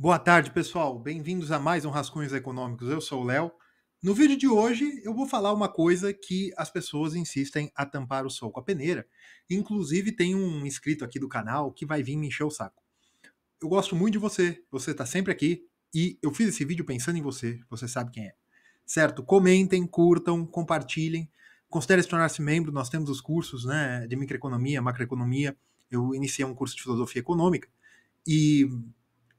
Boa tarde, pessoal. Bem-vindos a mais um Rascunhos Econômicos. Eu sou o Léo. No vídeo de hoje, eu vou falar uma coisa que as pessoas insistem a tampar o sol com a peneira. Inclusive, tem um inscrito aqui do canal que vai vir me encher o saco. Eu gosto muito de você, você está sempre aqui e eu fiz esse vídeo pensando em você, você sabe quem é. Certo? Comentem, curtam, compartilhem. Considere se tornar-se membro. Nós temos os cursos, né, de microeconomia, macroeconomia. Eu iniciei um curso de filosofia econômica e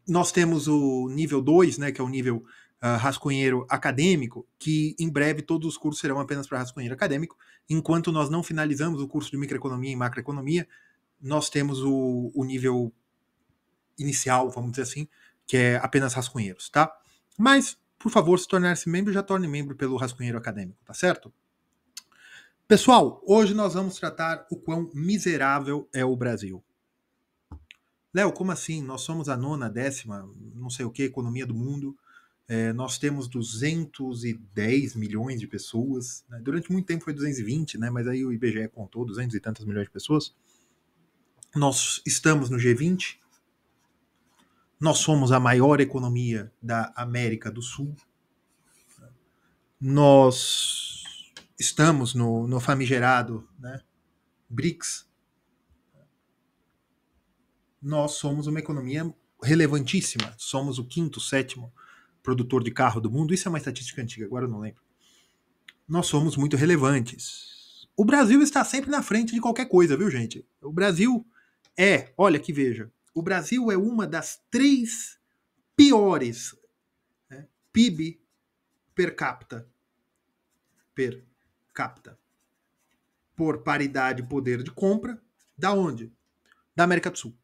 nós temos o nível 2, né, que é o nível rascunheiro acadêmico, que em breve todos os cursos serão apenas para rascunheiro acadêmico. Enquanto nós não finalizamos o curso de microeconomia e macroeconomia, nós temos o nível inicial, vamos dizer assim, que é apenas rascunheiros, tá? Mas, por favor, se tornar-se membro, já torne membro pelo rascunheiro acadêmico, tá certo? Pessoal, hoje nós vamos tratar o quão miserável é o Brasil. Léo, como assim? Nós somos a nona, décima, não sei o que, economia do mundo. Nós temos 210 milhões de pessoas. Né? Durante muito tempo foi 220, né? Mas aí o IBGE contou 200 e tantas milhões de pessoas. Nós estamos no G20. Nós somos a maior economia da América do Sul. Nós estamos no famigerado, né, BRICS. Nós somos uma economia relevantíssima. Somos o quinto, sétimo produtor de carro do mundo. Isso é uma estatística antiga, agora eu não lembro. Nós somos muito relevantes. O Brasil está sempre na frente de qualquer coisa, viu, gente? O Brasil olha que veja, o Brasil é uma das três piores, né, PIB per capita, per capita, por paridade e poder de compra, da onde? Da América do Sul.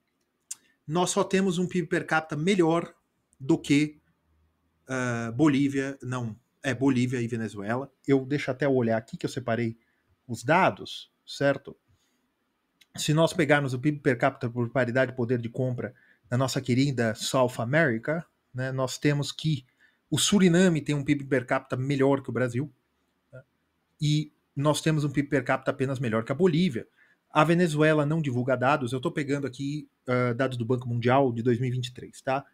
Nós só temos um PIB per capita melhor do que Bolívia, não, Bolívia e Venezuela. Eu deixo até olhar aqui que eu separei os dados, certo? Se nós pegarmos o PIB per capita por paridade de poder de compra da nossa querida South America, né, nós temos que o Suriname tem um PIB per capita melhor que o Brasil, né, e nós temos um PIB per capita apenas melhor que a Bolívia. A Venezuela não divulga dados, eu estou pegando aqui dados do Banco Mundial de 2023, tá?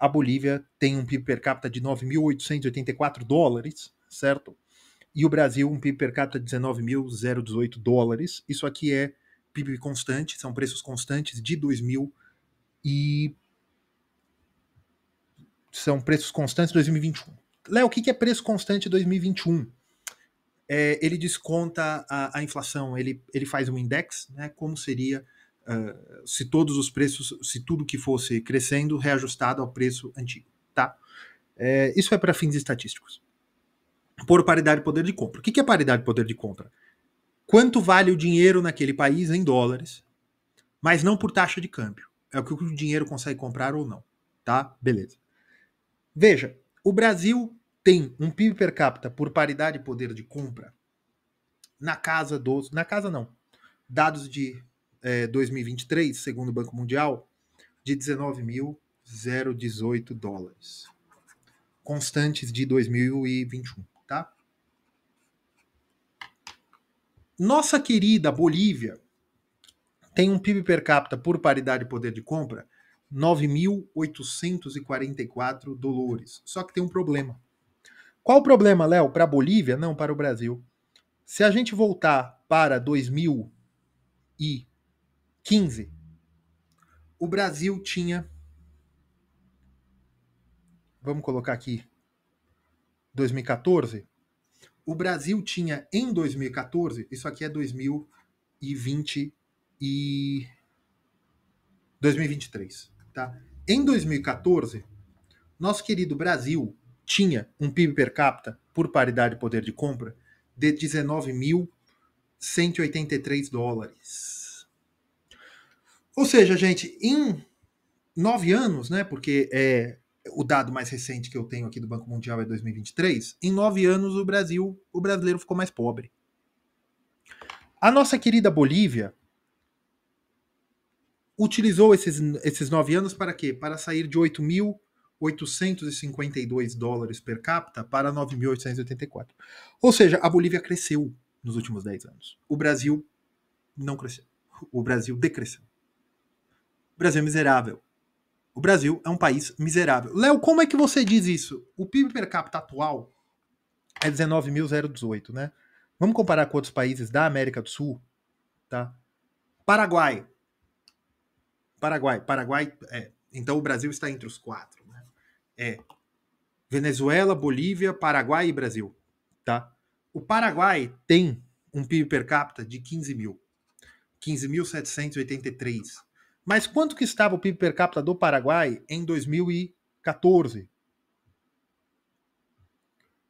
A Bolívia tem um PIB per capita de 9.884 dólares, certo? E o Brasil um PIB per capita de 19.018 dólares. Isso aqui é PIB constante, são preços constantes de 2000 e são preços constantes de 2021. Léo, o que é preço constante de 2021? Ele desconta a inflação, ele faz um index, né, como seria se todos os preços, se tudo que fosse crescendo, reajustado ao preço antigo, tá? Isso é para fins estatísticos. Por paridade de poder de compra. O que é paridade de poder de compra? Quanto vale o dinheiro naquele país em dólares, mas não por taxa de câmbio. É o que o dinheiro consegue comprar ou não, tá? Beleza. Veja, o Brasil tem um PIB per capita por paridade de poder de compra na casa dos... Na casa não. Dados de 2023, segundo o Banco Mundial, de 19.018 dólares. Constantes de 2021, tá? Nossa querida Bolívia tem um PIB per capita por paridade de poder de compra 9.844 dólares. Só que tem um problema. Qual o problema, Léo? Para a Bolívia? Não, para o Brasil. Se a gente voltar para 2015, o Brasil tinha... Vamos colocar aqui 2014. O Brasil tinha em 2014, isso aqui é 2020 e 2023, tá? Em 2014, nosso querido Brasil tinha um PIB per capita por paridade de poder de compra de 19.183 dólares. Ou seja, gente, em 9 anos, né, porque o dado mais recente que eu tenho aqui do Banco Mundial é 2023, em 9 anos o brasileiro ficou mais pobre. A nossa querida Bolívia utilizou esses 9 anos para quê? Para sair de 8.852 dólares per capita para 9.884. Ou seja, a Bolívia cresceu nos últimos 10 anos. O Brasil não cresceu. O Brasil decresceu. O Brasil é miserável. O Brasil é um país miserável. Léo, como é que você diz isso? O PIB per capita atual é 19.018, né? Vamos comparar com outros países da América do Sul, tá? Paraguai. Então o Brasil está entre os quatro, né? É Venezuela, Bolívia, Paraguai e Brasil, tá? O Paraguai tem um PIB per capita de 15 mil. 15.783. Mas quanto que estava o PIB per capita do Paraguai em 2014?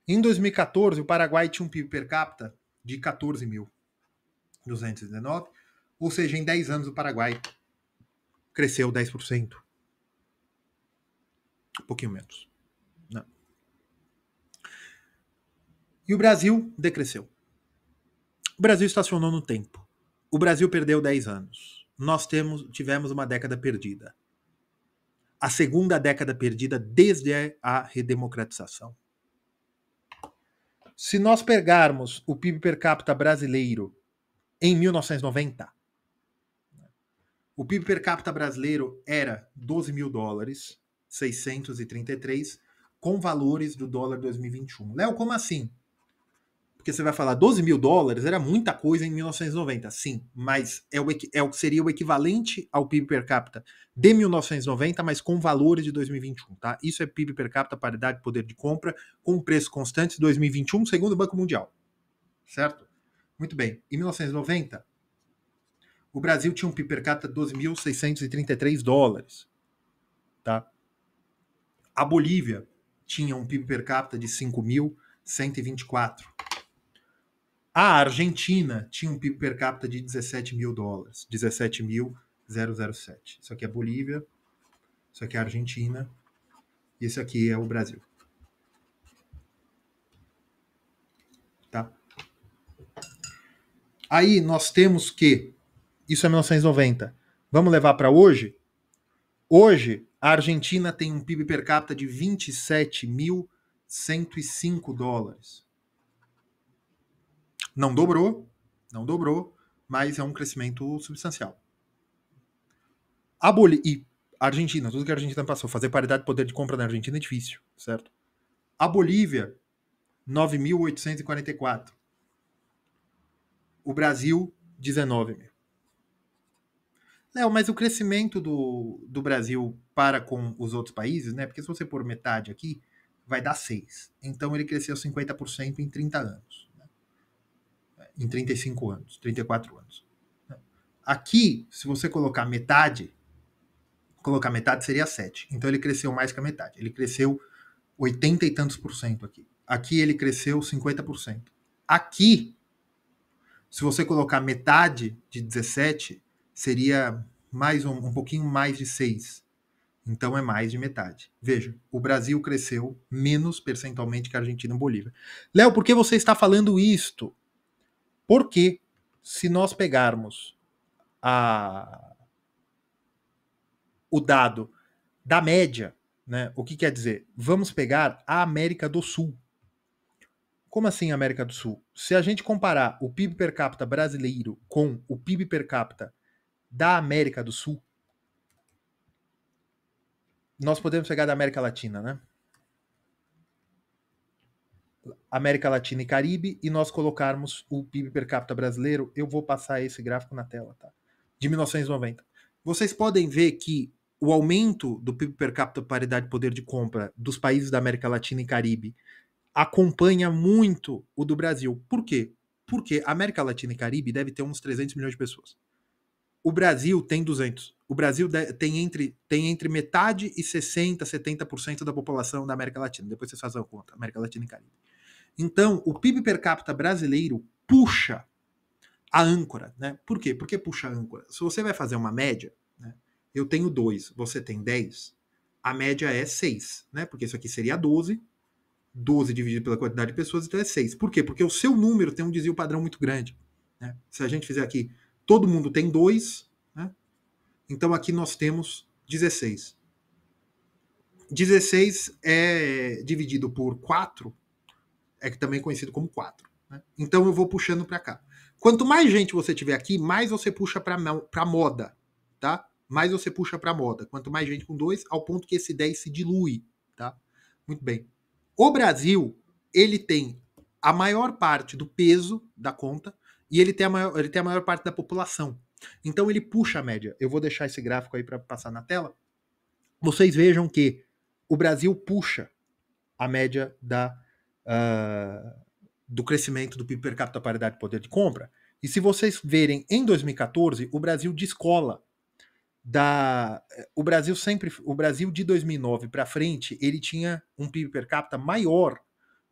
Em 2014, o Paraguai tinha um PIB per capita de 14.219, ou seja, em 10 anos o Paraguai cresceu 10%. Um pouquinho menos. Não. E o Brasil decresceu. O Brasil estacionou no tempo. O Brasil perdeu 10 anos. Nós tivemos uma década perdida. A segunda década perdida desde a redemocratização. Se nós pegarmos o PIB per capita brasileiro em 1990, o PIB per capita brasileiro era 12 mil dólares, 633, com valores do dólar 2021. Léo, como assim? Porque você vai falar 12 mil dólares era muita coisa em 1990. Sim, mas seria o equivalente ao PIB per capita de 1990, mas com valores de 2021. Tá? Isso é PIB per capita, paridade de poder de compra, com preço constante de 2021, segundo o Banco Mundial. Certo? Muito bem. Em 1990, o Brasil tinha um PIB per capita de 12.633 dólares. Tá? A Bolívia tinha um PIB per capita de 5.124. A Argentina tinha um PIB per capita de 17 mil dólares. 17.007. Isso aqui é Bolívia, isso aqui é Argentina, e esse aqui é o Brasil. Tá? Aí nós temos que, isso é 1990, vamos levar para hoje? Hoje, a Argentina tem um PIB per capita de 27.105 dólares. Não dobrou, mas é um crescimento substancial. E a Argentina, tudo que a Argentina passou, fazer paridade de poder de compra na Argentina é difícil, certo? A Bolívia, 9.844. O Brasil, 19 mil. Léo, mas o crescimento do Brasil para com os outros países, né? Porque se você pôr metade aqui, vai dar 6. Então ele cresceu 50% em 30 anos. Né? Em 35 anos, 34 anos. Aqui, se você colocar metade seria 7. Então ele cresceu mais que a metade. Ele cresceu 80 e tantos por cento aqui. Aqui ele cresceu 50%. Aqui, se você colocar metade de 17, seria mais um pouquinho mais de 6. Então é mais de metade. Veja, o Brasil cresceu menos percentualmente que a Argentina e a Bolívia. Léo, por que você está falando isto? Porque se nós pegarmos o dado da média, né, o que quer dizer? Vamos pegar a América do Sul. Como assim América do Sul? Se a gente comparar o PIB per capita brasileiro com o PIB per capita da América do Sul, nós podemos pegar da América Latina, né? América Latina e Caribe, e nós colocarmos o PIB per capita brasileiro, eu vou passar esse gráfico na tela, tá? De 1990. Vocês podem ver que o aumento do PIB per capita paridade de poder de compra dos países da América Latina e Caribe acompanha muito o do Brasil. Por quê? Porque a América Latina e Caribe deve ter uns 300 milhões de pessoas. O Brasil tem 200. O Brasil tem entre metade e 60%, 70% da população da América Latina. Depois vocês fazem a conta, América Latina e Caribe. Então, o PIB per capita brasileiro puxa a âncora. Né? Por quê? Por que puxa a âncora? Se você vai fazer uma média, né? Eu tenho 2, você tem 10, a média é 6. Né? Porque isso aqui seria 12. 12 dividido pela quantidade de pessoas, então é 6. Por quê? Porque o seu número tem um desvio padrão muito grande. Né? Se a gente fizer aqui, todo mundo tem 2, né? Então aqui nós temos 16. 16 é dividido por 4, é também conhecido como 4. Né? Então eu vou puxando para cá. Quanto mais gente você tiver aqui, mais você puxa para moda. Tá? mais você puxa para a moda. Quanto mais gente com 2, ao ponto que esse 10 se dilui, tá? Muito bem. O Brasil, ele tem a maior parte do peso da conta e ele tem a maior parte da população. Então ele puxa a média. Eu vou deixar esse gráfico aí para passar na tela. Vocês vejam que o Brasil puxa a média do crescimento do PIB per capita da paridade de poder de compra. E se vocês verem, em 2014, o Brasil descola o Brasil de 2009 para frente, ele tinha um PIB per capita maior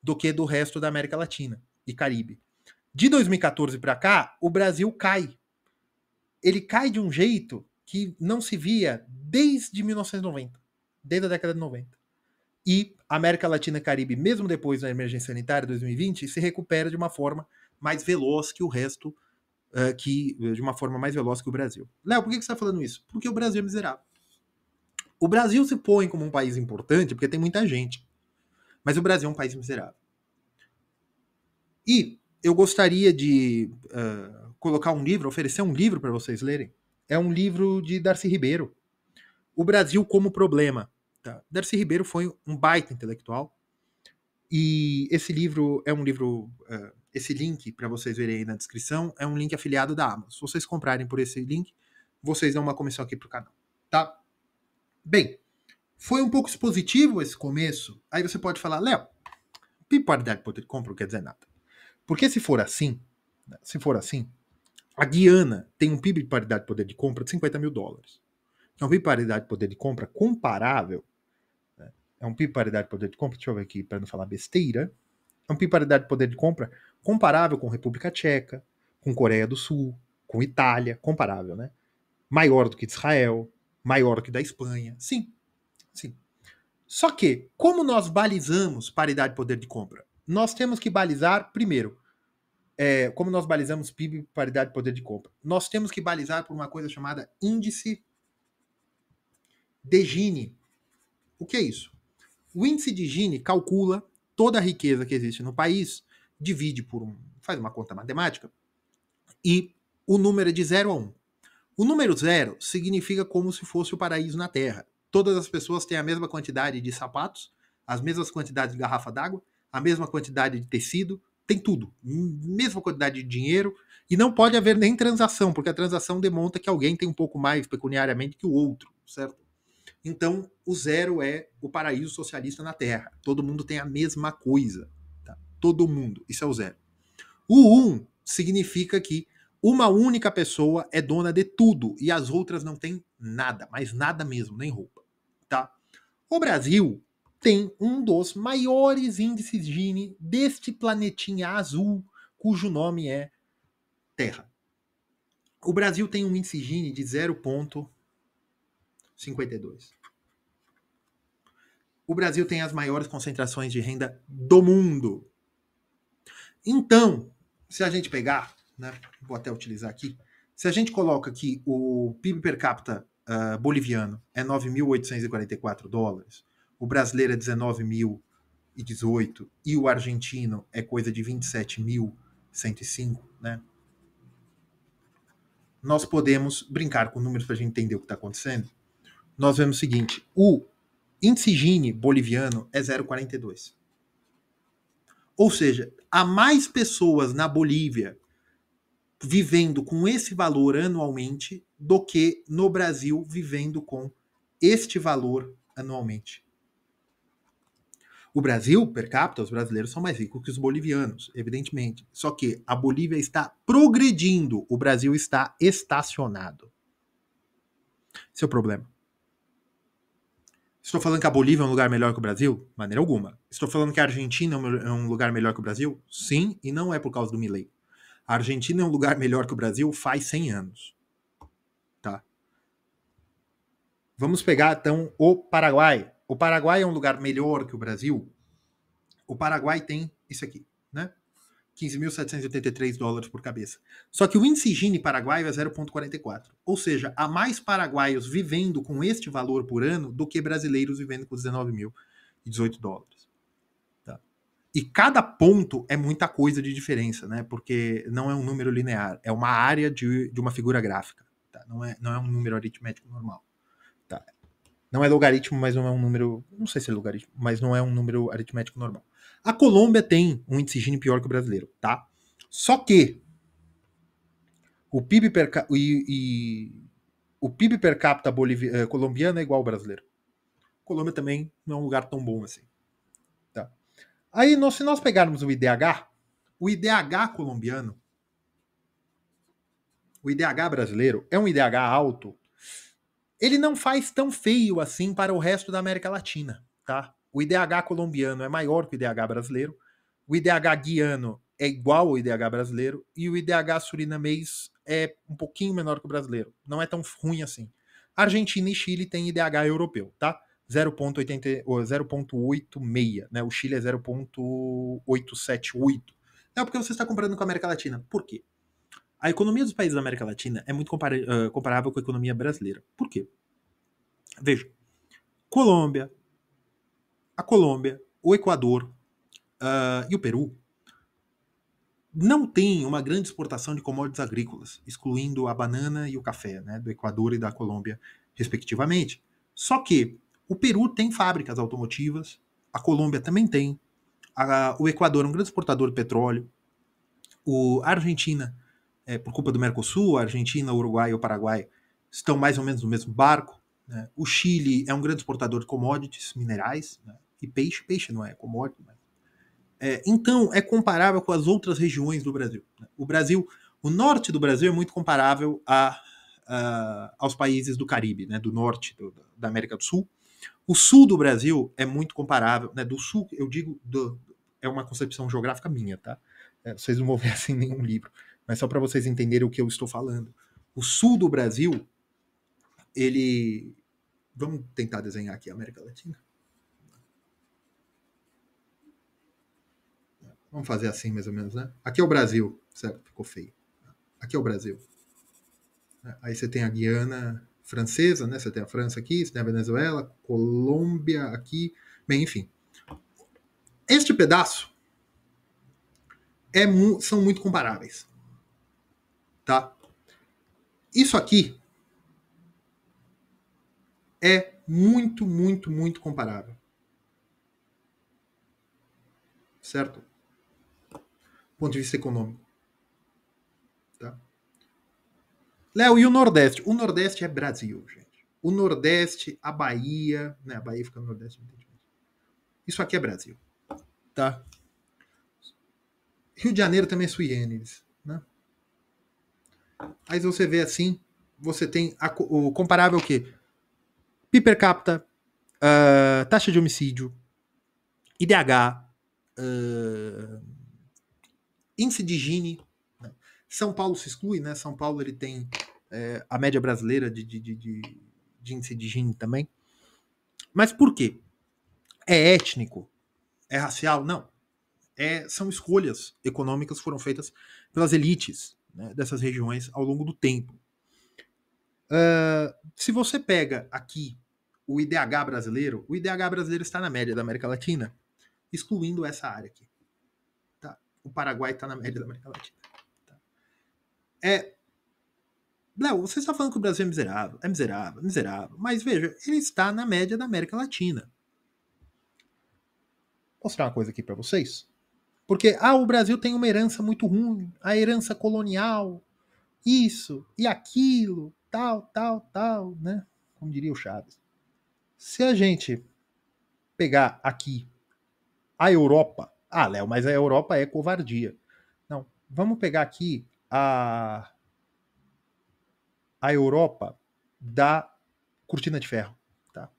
do que do resto da América Latina e Caribe. De 2014 para cá, o Brasil cai. Ele cai de um jeito que não se via desde 1990, desde a década de 90. E a América Latina e Caribe, mesmo depois da emergência sanitária de 2020, se recupera de uma forma mais veloz que o resto, de uma forma mais veloz que o Brasil. Léo, por que você está falando isso? Porque o Brasil é miserável. O Brasil se põe como um país importante porque tem muita gente. Mas o Brasil é um país miserável. E eu gostaria de colocar um livro, oferecer um livro para vocês lerem. É um livro de Darcy Ribeiro. O Brasil como Problema. Tá? Darcy Ribeiro foi um baita intelectual. E esse livro é um livro... esse link, para vocês verem aí na descrição, é um link afiliado da Amazon. Se vocês comprarem por esse link, vocês dão uma comissão aqui pro canal. Tá? Bem, foi um pouco expositivo esse começo. Aí você pode falar, Léo, paridade de poder de compra não quer dizer nada. Porque se for assim, a Guiana tem um PIB de paridade de poder de compra de 50 mil dólares. É um PIB de paridade de poder de compra comparável. Né? É um PIB de paridade de poder de compra, deixa eu ver aqui para não falar besteira. É um PIB de paridade de poder de compra comparável com República Tcheca, com Coreia do Sul, com Itália, comparável, né? Maior do que de Israel, maior do que da Espanha. Sim, sim. Só que, como nós balizamos paridade de poder de compra? Nós temos que balizar, primeiro, como nós balizamos PIB, paridade de poder de compra? Nós temos que balizar por uma coisa chamada índice de Gini. O que é isso? O índice de Gini calcula toda a riqueza que existe no país, divide faz uma conta matemática, e o número é de 0 a 1. O número 0 significa como se fosse o paraíso na Terra. Todas as pessoas têm a mesma quantidade de sapatos, as mesmas quantidades de garrafa d'água, a mesma quantidade de tecido, tem tudo. Mesma quantidade de dinheiro, e não pode haver nem transação, porque a transação demonstra que alguém tem um pouco mais pecuniariamente que o outro, certo? Então, o 0 é o paraíso socialista na Terra. Todo mundo tem a mesma coisa. Tá? Todo mundo. Isso é o 0. O 1 significa que uma única pessoa é dona de tudo e as outras não têm nada, mas nada mesmo, nem roupa. Tá? O Brasil tem um dos maiores índices Gini deste planetinha azul, cujo nome é Terra. O Brasil tem um índice Gini de 0,52. O Brasil tem as maiores concentrações de renda do mundo. Então, se a gente pegar, né, vou até utilizar aqui, se a gente coloca aqui o PIB per capita boliviano é 9.844 dólares, o brasileiro é 19.018 e o argentino é coisa de 27.105, né? Nós podemos brincar com números para a gente entender o que está acontecendo. Nós vemos o seguinte, o índice Gini boliviano é 0,42. Ou seja, há mais pessoas na Bolívia vivendo com esse valor anualmente do que no Brasil vivendo com este valor anualmente. O Brasil, per capita, os brasileiros são mais ricos que os bolivianos, evidentemente. Só que a Bolívia está progredindo, o Brasil está estacionado. Esse é o problema. Estou falando que a Bolívia é um lugar melhor que o Brasil? De maneira alguma. Estou falando que a Argentina é um lugar melhor que o Brasil? Sim, e não é por causa do Milei. A Argentina é um lugar melhor que o Brasil faz 100 anos. Tá? Vamos pegar, então, o Paraguai. O Paraguai é um lugar melhor que o Brasil? O Paraguai tem isso aqui, né? 15.783 dólares por cabeça. Só que o índice Gini paraguaio é 0,44. Ou seja, há mais paraguaios vivendo com este valor por ano do que brasileiros vivendo com 19.018 dólares. Tá? E cada ponto é muita coisa de diferença, né? Porque não é um número linear, é uma área de uma figura gráfica. Tá? Não é um número aritmético normal. Tá? Não é logaritmo, mas não é um número. Não sei se é logaritmo, mas não é um número aritmético normal. A Colômbia tem um índice Gini pior que o brasileiro, tá? Só que o PIB o PIB per capita colombiano é igual ao brasileiro. A Colômbia também não é um lugar tão bom assim. Tá? Aí, se nós pegarmos o IDH colombiano, o IDH brasileiro é um IDH alto, ele não faz tão feio assim para o resto da América Latina, tá? O IDH colombiano é maior que o IDH brasileiro, o IDH guiano é igual ao IDH brasileiro e o IDH surinamês é um pouquinho menor que o brasileiro. Não é tão ruim assim. Argentina e Chile têm IDH europeu, tá? 0,86, né? O Chile é 0,878. É porque você está comparando com a América Latina. Por quê? A economia dos países da América Latina é muito comparável com a economia brasileira. Por quê? Veja, a Colômbia, o Equador e o Peru não têm uma grande exportação de commodities agrícolas, excluindo a banana e o café, né, do Equador e da Colômbia, respectivamente. Só que o Peru tem fábricas automotivas, a Colômbia também tem, o Equador é um grande exportador de petróleo, a Argentina, por culpa do Mercosul, a Argentina, o Uruguai e o Paraguai estão mais ou menos no mesmo barco. Né? O Chile é um grande exportador de commodities, minerais, né? E peixe não é commodity. Mas... então, é comparável com as outras regiões do Brasil. Né? O norte do Brasil é muito comparável aos países do Caribe, né? Do norte da América do Sul. O sul do Brasil é muito comparável, né? Do sul, eu digo, é uma concepção geográfica minha, tá? Vocês não vão ver assim em nenhum livro, mas só para vocês entenderem o que eu estou falando. O sul do Brasil, ele... Vamos tentar desenhar aqui a América Latina? Vamos fazer assim, mais ou menos, né? Aqui é o Brasil, certo? Ficou feio. Aqui é o Brasil. Aí você tem a Guiana francesa, né? Você tem a França aqui, você tem a Venezuela, Colômbia aqui. Bem, enfim. Este pedaço são muito comparáveis. Tá? Isso aqui é muito, muito, muito comparável. Certo? Do ponto de vista econômico. Tá? Léo, e o Nordeste? O Nordeste é Brasil, gente. O Nordeste, a Bahia... Né, a Bahia fica no Nordeste. Isso aqui é Brasil. Tá? Rio de Janeiro também é sui generis. Né? Aí você vê assim, você tem o comparável o quê? PIB per capita, taxa de homicídio, IDH, índice de Gini. Né? São Paulo se exclui, né? São Paulo ele tem a média brasileira de índice de Gini também. Mas por quê? É étnico? É racial? Não. São escolhas econômicas que foram feitas pelas elites, né, dessas regiões ao longo do tempo. Se você pega aqui o IDH brasileiro está na média da América Latina, excluindo essa área aqui. Tá? O Paraguai está na média da América Latina. Tá? Léo, você está falando que o Brasil é miserável. É miserável, miserável. Mas veja, ele está na média da América Latina. Vou mostrar uma coisa aqui para vocês. Porque, o Brasil tem uma herança muito ruim. A herança colonial, isso e aquilo, tal, né? Como diria o Chaves. Se a gente pegar aqui a Europa... Léo, mas a Europa é covardia. Não, vamos pegar aqui a Europa da cortina de ferro. Tá?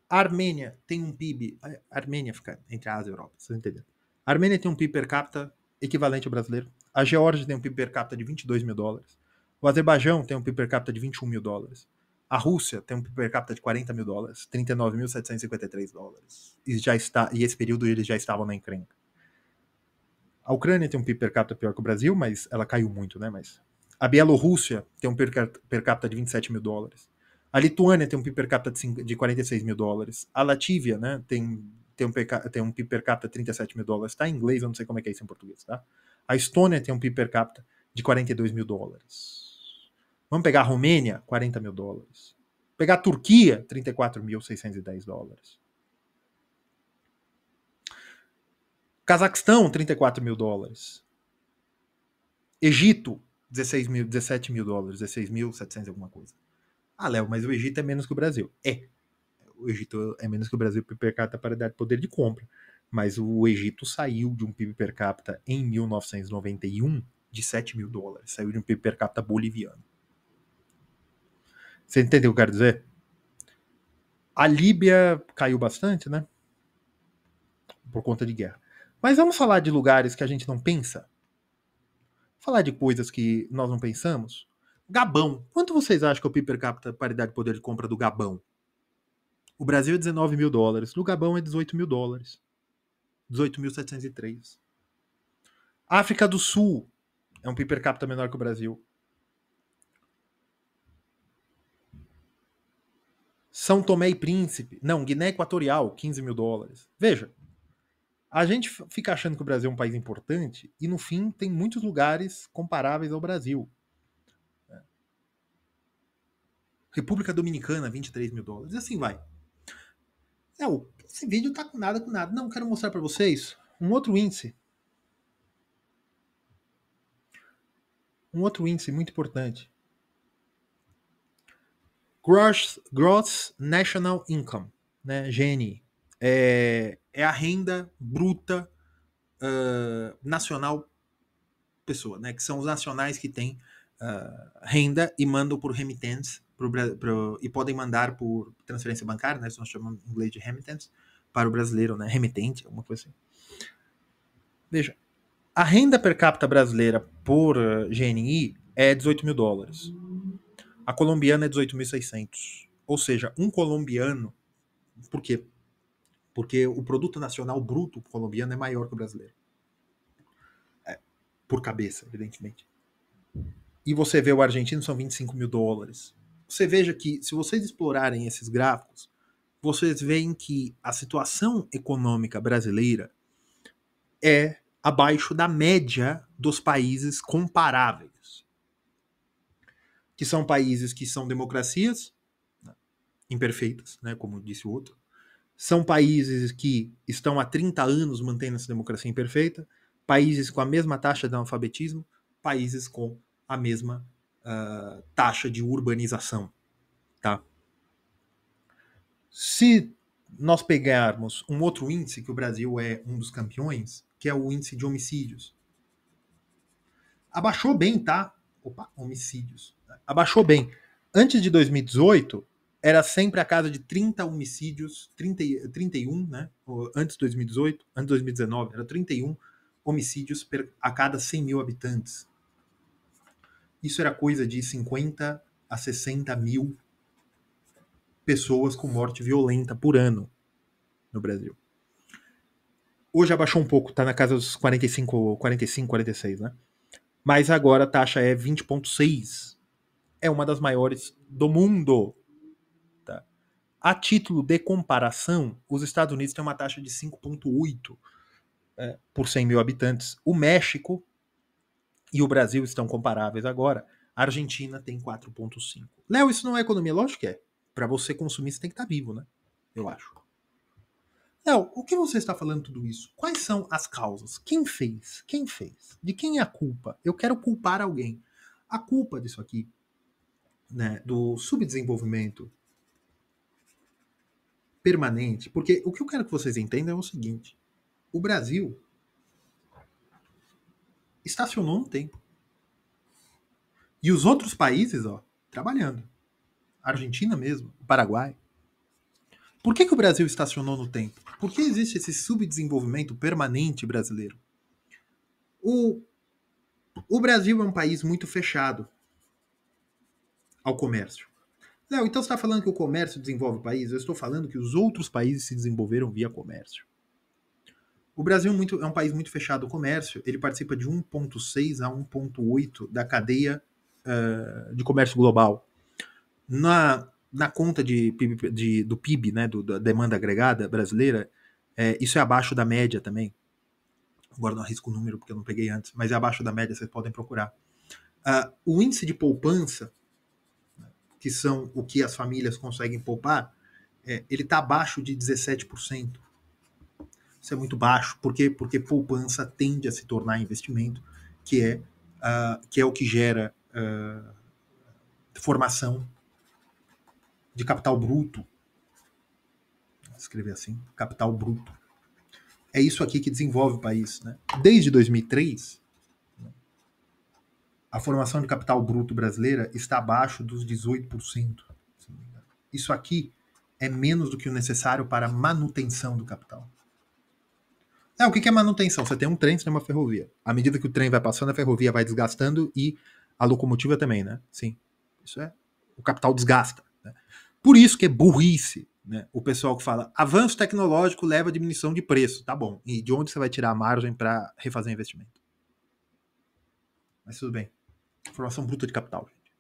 A Armênia tem um PIB... A Armênia fica entre a Ásia e a Europa, vocês entenderam? A Armênia tem um PIB per capita equivalente ao brasileiro. A Geórgia tem um PIB per capita de 22 mil dólares. O Azerbaijão tem um PIB per capita de 21 mil dólares. A Rússia tem um PIB per capita de 40 mil dólares, 39.753 dólares. E esse período eles já estavam na encrenca. A Ucrânia tem um PIB per capita pior que o Brasil, mas ela caiu muito, né? Mas a Bielorrússia tem um per capita de 27 mil dólares. A Lituânia tem um PIB per capita de 46 mil dólares. A Latívia, né, tem um PIB per capita de 37 mil dólares. Tá em inglês, eu não sei como é que é isso em português, tá? A Estônia tem um PIB per capita de 42 mil dólares. Vamos pegar a Romênia, 40 mil dólares. Pegar a Turquia, 34.610 dólares. Cazaquistão, 34 mil dólares. Egito, 17 mil dólares, 16.700 alguma coisa. Ah, Léo, mas o Egito é menos que o Brasil. É. O Egito é menos que o Brasil per capita para dar poder de compra. Mas o Egito saiu de um PIB per capita em 1991 de 7 mil dólares. Saiu de um PIB per capita boliviano. Você entendeu o que eu quero dizer? A Líbia caiu bastante, né? Por conta de guerra. Mas vamos falar de lugares que a gente não pensa? Falar de coisas que nós não pensamos? Gabão. Quanto vocês acham que é o PIB per capita paridade de poder de compra do Gabão? O Brasil é 19 mil dólares. No Gabão é 18 mil dólares. 18.703. África do Sul é um PIB per capita menor que o Brasil. São Tomé e Príncipe. Não, Guiné Equatorial, 15 mil dólares. Veja, a gente fica achando que o Brasil é um país importante e, no fim, tem muitos lugares comparáveis ao Brasil. República Dominicana, 23 mil dólares. E assim vai. Esse vídeo tá com nada. Não, quero mostrar para vocês um outro índice. Um outro índice muito importante. Gross National Income, né, GNI. É a renda bruta nacional pessoa, né, que são os nacionais que têm renda e mandam por remittance e podem mandar por transferência bancária, né, isso nós chamamos em inglês de remittance, para o brasileiro, né, remitente, alguma coisa assim. Veja, a renda per capita brasileira por GNI é 18 mil dólares. A colombiana é 18.600. Ou seja, um colombiano... Por quê? Porque o produto nacional bruto colombiano é maior que o brasileiro. Por cabeça, evidentemente. E você vê o argentino, são 25 mil dólares. Você veja que, se vocês explorarem esses gráficos, vocês veem que a situação econômica brasileira é abaixo da média dos países comparáveis. Que são países que são democracias imperfeitas, né, como disse o outro. São países que estão há 30 anos mantendo essa democracia imperfeita, países com a mesma taxa de analfabetismo, países com a mesma taxa de urbanização. Tá? Se nós pegarmos um outro índice, que o Brasil é um dos campeões, que é o índice de homicídios. Abaixou bem, tá? Opa, homicídios. Abaixou bem. Antes de 2018, era sempre a casa de 30 homicídios, 31, né? Antes de 2018, antes de 2019, era 31 homicídios a cada 100 mil habitantes. Isso era coisa de 50 a 60 mil pessoas com morte violenta por ano no Brasil. Hoje abaixou um pouco, tá na casa dos 45, 46, né? Mas agora a taxa é 20,6. É uma das maiores do mundo. Tá? A título de comparação, os Estados Unidos têm uma taxa de 5,8 por 100 mil habitantes. O México e o Brasil estão comparáveis agora. A Argentina tem 4,5. Léo, isso não é economia? Lógico que é. Para você consumir, você tem que estar vivo, né? Eu acho. Léo, o que você está falando tudo isso? Quais são as causas? Quem fez? Quem fez? De quem é a culpa? Eu quero culpar alguém. A culpa disso aqui, né, do subdesenvolvimento permanente, porque o que eu quero que vocês entendam é o seguinte: o Brasil estacionou no tempo. E os outros países, ó, trabalhando. A Argentina mesmo, o Paraguai. Por que o Brasil estacionou no tempo? Por que existe esse subdesenvolvimento permanente brasileiro? O Brasil é um país muito fechado ao comércio. Não, então você está falando que o comércio desenvolve o país? Eu estou falando que os outros países se desenvolveram via comércio. O Brasil é um país muito fechado ao comércio. Ele participa de 1,6 a 1,8 da cadeia de comércio global. Na conta do PIB, né, da demanda agregada brasileira, isso é abaixo da média também. Agora não arrisco o número porque eu não peguei antes, mas é abaixo da média, vocês podem procurar. O índice de poupança que são o que as famílias conseguem poupar, ele está abaixo de 17%. Isso é muito baixo. Por quê? Porque poupança tende a se tornar investimento, que é o que gera formação de capital bruto. Vou escrever assim, capital bruto. É isso aqui que desenvolve o país. Né? Desde 2003, a formação de capital bruto brasileira está abaixo dos 18%. Isso aqui é menos do que o necessário para a manutenção do capital. O que é manutenção? Você tem um trem, você tem uma ferrovia. À medida que o trem vai passando, a ferrovia vai desgastando e a locomotiva também, né? Sim. Isso é. O capital desgasta. Né? Por isso que é burrice, né? O pessoal que fala avanço tecnológico leva a diminuição de preço. Tá bom. E de onde você vai tirar a margem para refazer investimento? Mas tudo bem. Formação bruta de capital, gente.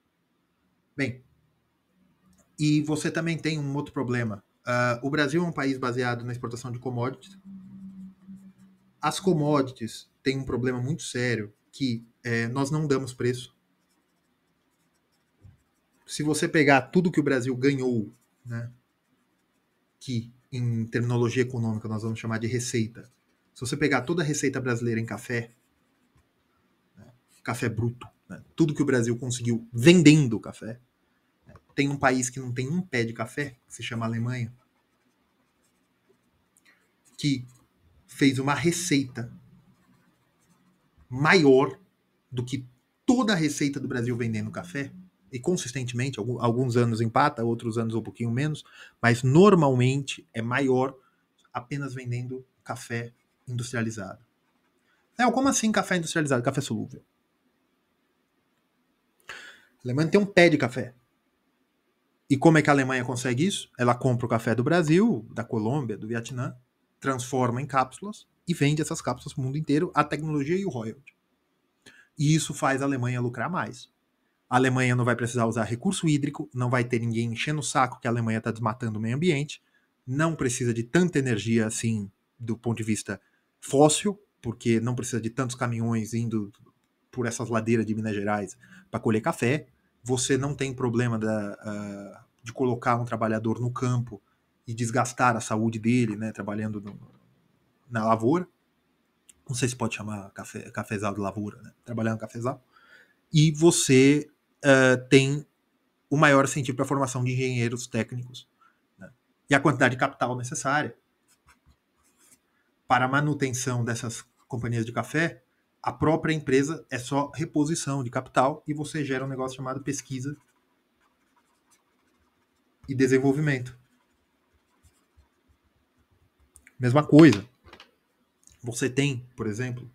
Bem, e você também tem um outro problema. O Brasil é um país baseado na exportação de commodities. As commodities têm um problema muito sério que nós não damos preço. Se você pegar tudo que o Brasil ganhou, né, que em terminologia econômica nós vamos chamar de receita, se você pegar toda a receita brasileira em café, né, café bruto, né, tudo que o Brasil conseguiu vendendo café, né, tem um país que não tem um pé de café, que se chama Alemanha, que fez uma receita maior do que toda a receita do Brasil vendendo café, e consistentemente, alguns anos empata, outros anos um pouquinho menos, mas normalmente é maior apenas vendendo café industrializado. Como assim café industrializado? Café solúvel. A Alemanha tem um pé de café. E como é que a Alemanha consegue isso? Ela compra o café do Brasil, da Colômbia, do Vietnã, transforma em cápsulas e vende essas cápsulas para o mundo inteiro, a tecnologia e o royalty. E isso faz a Alemanha lucrar mais. A Alemanha não vai precisar usar recurso hídrico, não vai ter ninguém enchendo o saco que a Alemanha está desmatando o meio ambiente, não precisa de tanta energia assim do ponto de vista fóssil, porque não precisa de tantos caminhões indo por essas ladeiras de Minas Gerais para colher café. Você não tem problema de colocar um trabalhador no campo e desgastar a saúde dele, né, trabalhando na lavoura. Não sei se pode chamar cafezal de lavoura, né? Trabalhar no cafezal. E você tem o maior incentivo para a formação de engenheiros técnicos, né? E a quantidade de capital necessária para a manutenção dessas companhias de café, a própria empresa é só reposição de capital e você gera um negócio chamado pesquisa e desenvolvimento. Mesma coisa. Você tem, por exemplo,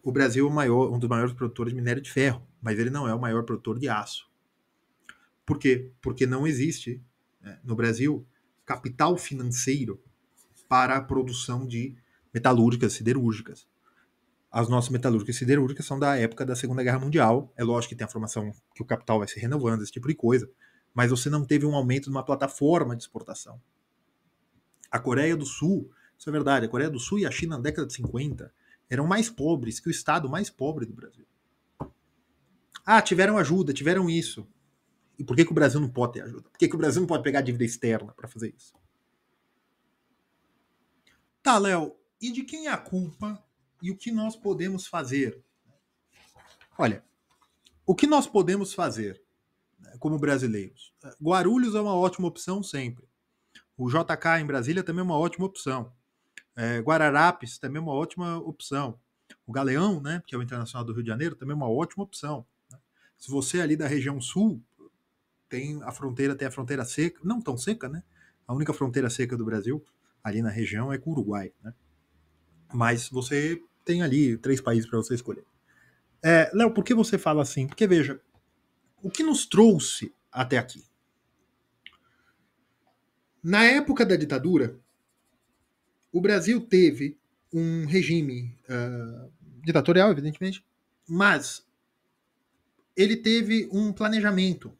o Brasil é um dos maiores produtores de minério de ferro, mas ele não é o maior produtor de aço. Por quê? Porque não existe, no Brasil, capital financeiro para a produção de metalúrgicas, siderúrgicas. As nossas metalúrgicas e siderúrgicas são da época da Segunda Guerra Mundial. É lógico que tem a formação que o capital vai se renovando, esse tipo de coisa, mas você não teve um aumento de uma plataforma de exportação. A Coreia do Sul, isso é verdade, a Coreia do Sul e a China na década de 50 eram mais pobres que o estado mais pobre do Brasil. Tiveram ajuda, tiveram isso. E por que o Brasil não pode ter ajuda? Por que o Brasil não pode pegar dívida externa para fazer isso? Tá, Léo, e de quem é a culpa e o que nós podemos fazer? Olha, o que nós podemos fazer, né, como brasileiros? Guarulhos é uma ótima opção sempre. O JK em Brasília também é uma ótima opção. Guararapes também é uma ótima opção. O Galeão, né, que é o Internacional do Rio de Janeiro, também é uma ótima opção. Se você é ali da região sul, tem a fronteira seca, não tão seca, né? A única fronteira seca do Brasil, ali na região, é com o Uruguai, né? Mas você tem ali 3 países para você escolher. Léo, por que você fala assim? Porque, veja, o que nos trouxe até aqui? Na época da ditadura, o Brasil teve um regime ditatorial, evidentemente, mas ele teve um planejamento,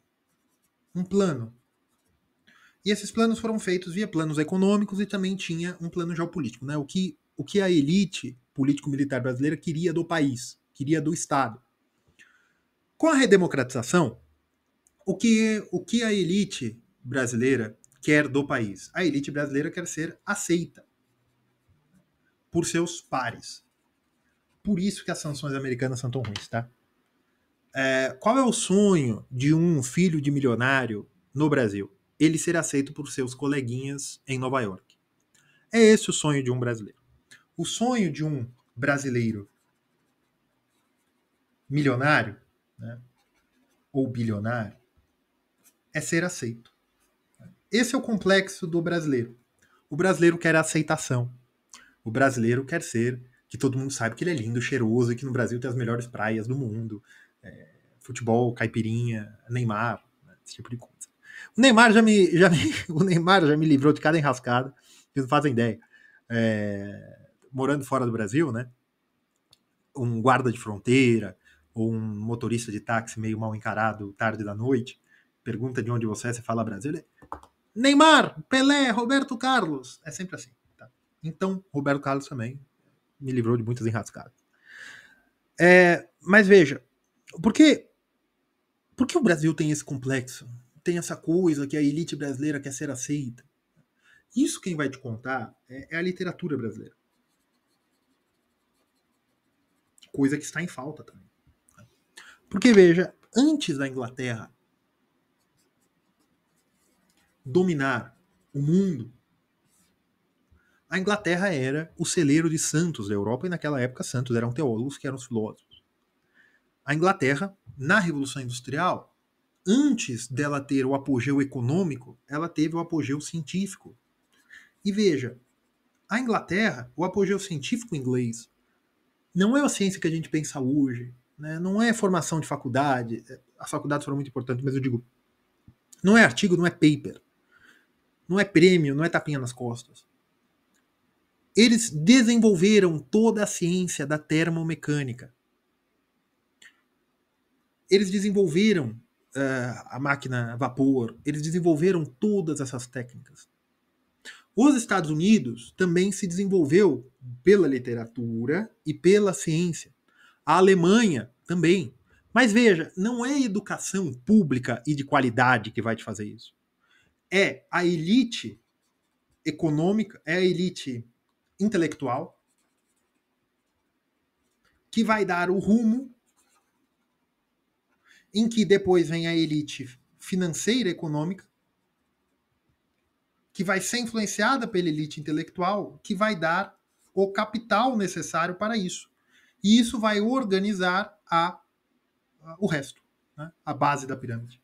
um plano. E esses planos foram feitos via planos econômicos e também tinha um plano geopolítico, né? O que a elite político-militar brasileira queria do país, queria do Estado. Com a redemocratização, o que a elite brasileira quer do país? A elite brasileira quer ser aceita por seus pares. Por isso que as sanções americanas são tão ruins, tá? Qual é o sonho de um filho de milionário no Brasil? Ele ser aceito por seus coleguinhas em Nova York. É esse o sonho de um brasileiro. O sonho de um brasileiro milionário, né, ou bilionário, é ser aceito. Esse é o complexo do brasileiro. O brasileiro quer aceitação. O brasileiro quer ser que todo mundo saiba que ele é lindo, cheiroso e que no Brasil tem as melhores praias do mundo. Futebol, caipirinha, Neymar, né, esse tipo de coisa. O Neymar o Neymar já me livrou de cada enrascada, vocês não fazem ideia. Morando fora do Brasil, né? Um guarda de fronteira ou um motorista de táxi meio mal encarado tarde da noite pergunta de onde você fala Brasil. Neymar, Pelé, Roberto Carlos. É sempre assim. Tá? Então, Roberto Carlos também me livrou de muitas enrascadas. Mas veja, por que o Brasil tem esse complexo? Tem essa coisa que a elite brasileira quer ser aceita? Isso quem vai te contar é a literatura brasileira. Coisa que está em falta também. Porque, veja, antes da Inglaterra dominar o mundo, a Inglaterra era o celeiro de santos da Europa, e naquela época santos eram teólogos que eram os filósofos. A Inglaterra, na Revolução Industrial, antes dela ter o apogeu econômico, ela teve o apogeu científico. E veja, a Inglaterra, o apogeu científico inglês, não é a ciência que a gente pensa hoje, né? Não é formação de faculdade, as faculdades foram muito importantes, mas eu digo, não é artigo, não é paper, não é prêmio, não é tapinha nas costas. Eles desenvolveram toda a ciência da termomecânica. Eles desenvolveram a máquina a vapor, eles desenvolveram todas essas técnicas. Os Estados Unidos também se desenvolveu pela literatura e pela ciência. A Alemanha também. Mas veja, não é educação pública e de qualidade que vai te fazer isso. É a elite econômica, é a elite intelectual que vai dar o rumo em que depois vem a elite financeira econômica, que vai ser influenciada pela elite intelectual, que vai dar o capital necessário para isso. E isso vai organizar o resto, né? A base da pirâmide.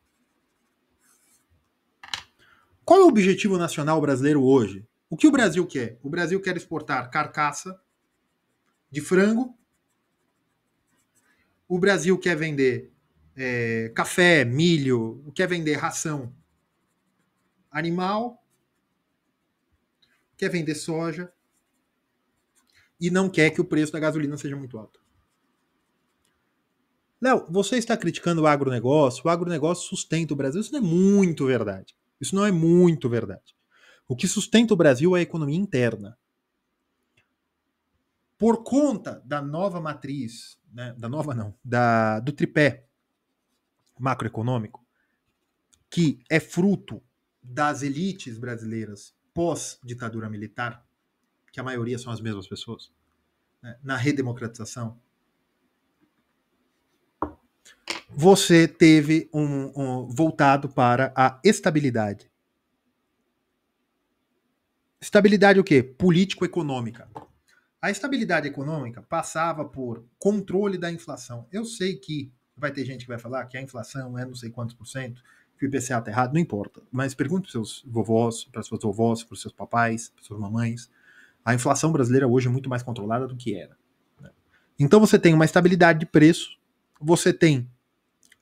Qual é o objetivo nacional brasileiro hoje? O que o Brasil quer? O Brasil quer exportar carcaça de frango. O Brasil quer vender café, milho, quer vender ração animal, quer vender soja e não quer que o preço da gasolina seja muito alto. Léo, você está criticando o agronegócio sustenta o Brasil. Isso não é muito verdade. Isso não é muito verdade. O que sustenta o Brasil é a economia interna. Por conta da nova matriz, né, do tripé macroeconômico, que é fruto das elites brasileiras pós-ditadura militar, que a maioria são as mesmas pessoas, né, na redemocratização, você teve voltado para a estabilidade. Estabilidade o quê? Político-econômica. A estabilidade econômica passava por controle da inflação. Eu sei que vai ter gente que vai falar que a inflação é não sei quantos por cento, que o IPCA está errado, não importa. Mas pergunte para os seus vovós, para as suas vovós, para os seus papais, para as suas mamães. A inflação brasileira hoje é muito mais controlada do que era. Então você tem uma estabilidade de preço, você tem,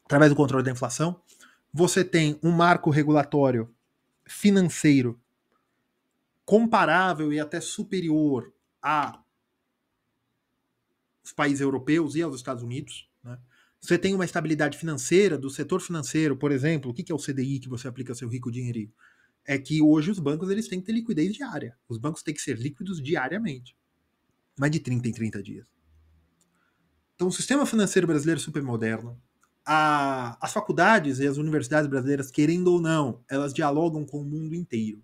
através do controle da inflação, você tem um marco regulatório financeiro comparável e até superior a os países europeus e aos Estados Unidos. Né? Você tem uma estabilidade financeira do setor financeiro, por exemplo, o que é o CDI que você aplica seu rico dinheirinho? É que hoje os bancos eles têm que ter liquidez diária. Os bancos têm que ser líquidos diariamente. Mas de 30 em 30 dias. Então o sistema financeiro brasileiro é super moderno. as faculdades e as universidades brasileiras, querendo ou não, elas dialogam com o mundo inteiro.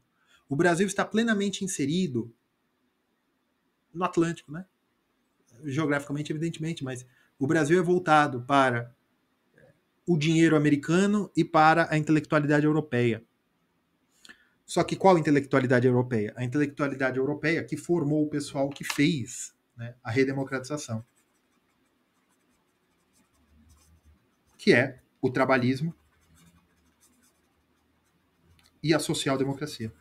O Brasil está plenamente inserido no Atlântico, né? Geograficamente, evidentemente, mas o Brasil é voltado para o dinheiro americano e para a intelectualidade europeia. Só que qual intelectualidade europeia? A intelectualidade europeia que formou o pessoal que fez, né, a redemocratização, que é o trabalhismo e a social-democracia.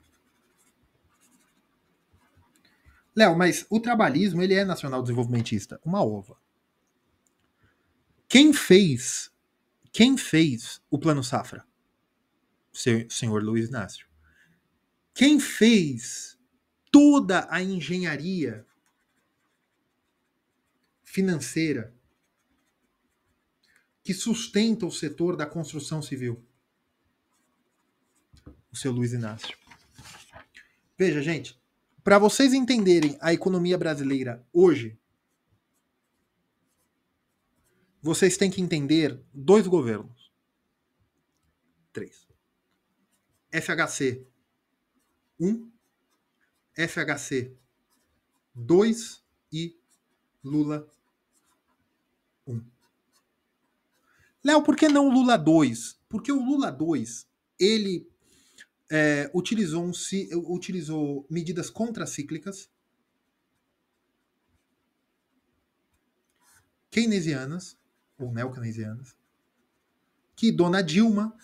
Léo, mas o trabalhismo ele é nacional-desenvolvimentista? Uma ova. Quem fez o Plano Safra? Senhor Luiz Inácio. Quem fez toda a engenharia financeira que sustenta o setor da construção civil? O seu Luiz Inácio. Veja, gente, para vocês entenderem a economia brasileira hoje, vocês têm que entender 2 governos. 3. FHC 1, FHC 2 e Lula 1. Léo, por que não Lula 2? Porque o Lula 2, ele utilizou medidas contracíclicas keynesianas, ou neo-keynesianas, que Dona Dilma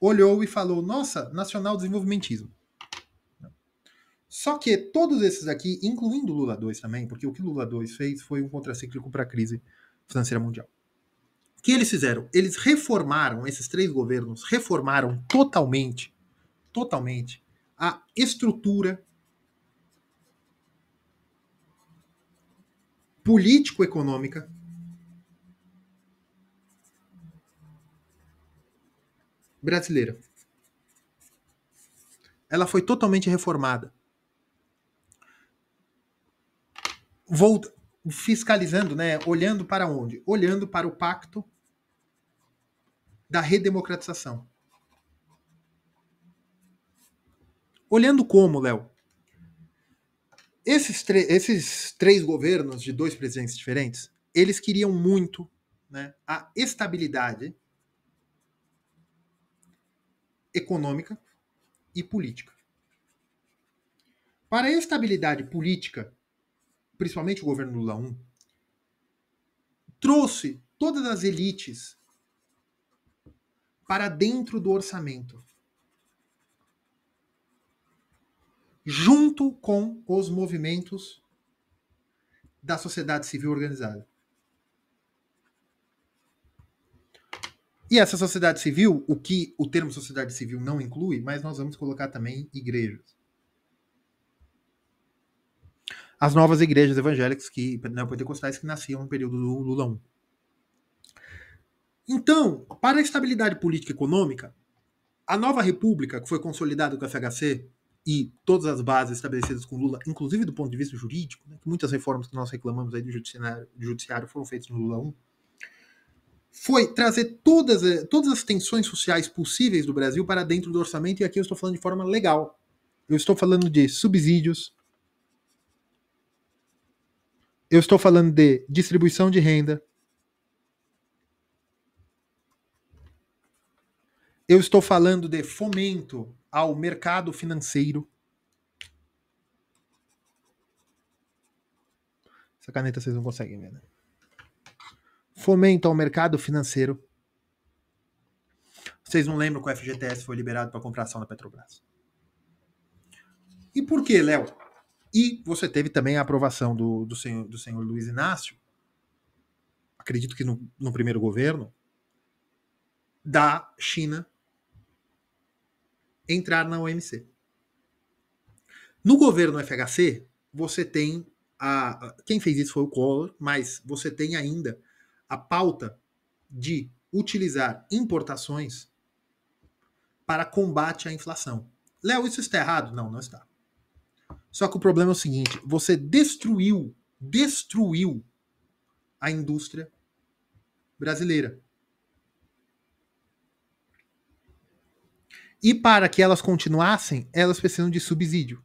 olhou e falou, nossa, nacional-desenvolvimentismo. Só que todos esses aqui, incluindo o Lula 2 também, porque o que o Lula 2 fez foi um contracíclico para a crise financeira mundial. O que eles fizeram? Eles reformaram, esses 3 governos, reformaram totalmente a estrutura político-econômica brasileira. Ela foi totalmente reformada. Fiscalizando, né? Olhando para onde? Olhando para o pacto da redemocratização. Olhando como, Léo? Esses 3 governos de 2 presidentes diferentes, eles queriam muito, né, a estabilidade econômica e política. Para a estabilidade política, principalmente o governo Lula 1, trouxe todas as elites para dentro do orçamento, junto com os movimentos da sociedade civil organizada. E essa sociedade civil, o que o termo sociedade civil não inclui, mas nós vamos colocar também igrejas. As novas igrejas evangélicas neopentecostais que nasciam no período do Lula 1. Então, para a estabilidade política e econômica, a nova república, que foi consolidada com o FHC e todas as bases estabelecidas com Lula, inclusive do ponto de vista jurídico, né, que muitas reformas que nós reclamamos aí do judiciário foram feitas no Lula 1, foi trazer todas as tensões sociais possíveis do Brasil para dentro do orçamento, e aqui eu estou falando de forma legal. Eu estou falando de subsídios, eu estou falando de distribuição de renda, eu estou falando de fomento ao mercado financeiro. Essa caneta vocês não conseguem ver, né? Fomento ao mercado financeiro. Vocês não lembram que o FGTS foi liberado para comprar ação da Petrobras. E por quê, Léo? E você teve também a aprovação do senhor Luiz Inácio, acredito que no primeiro governo, da China entrar na OMC. No governo FHC, você tem quem fez isso foi o Collor, mas você tem ainda a pauta de utilizar importações para combate à inflação. Léo, isso está errado? Não, não está. Só que o problema é o seguinte, você destruiu a indústria brasileira. E para que elas continuassem, elas precisam de subsídio.